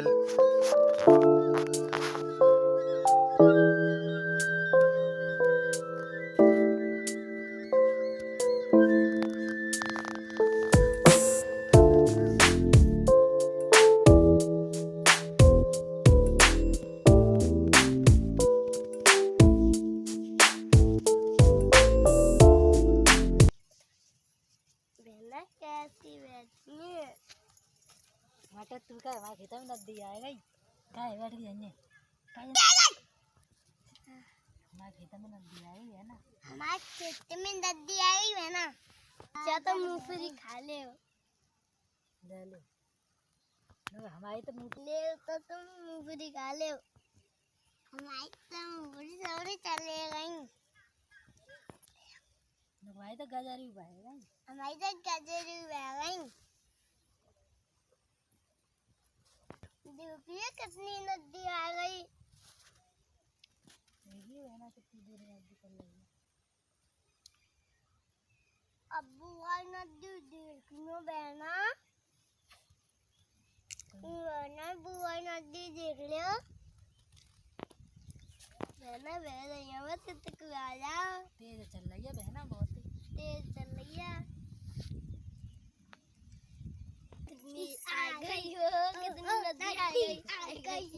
चल। कैसी बैठी है? मटर तू का हमारे खेत में नदी आएगा ही काय बैठ गई अन्य काय हमारे खेत में नदी आई है ना, हमारे खेत में नदी आई है ना। क्या तो मूंगफली खा ले हो? ले लो ना हमारी तो मुँह ले तो तुम मूंगफली खा ले हो। हमारी तो मूंगफली सौरी चले गई। हमारी तो गजरी उगाएगा हमारी तो गजरी बह गई। देखिए कितनी नदी आ गई। ये है ना कितनी दूर नदी चल रही है। अब्बू भाई नदी देखनो बहना। बहना बुआ नदी देख लियो। बहना बह रही है बस तक आ जा। तेज चल रही है बहना, बहुत तेज चल रही है। कितनी आ गई हो, कितनी नदी आ गई।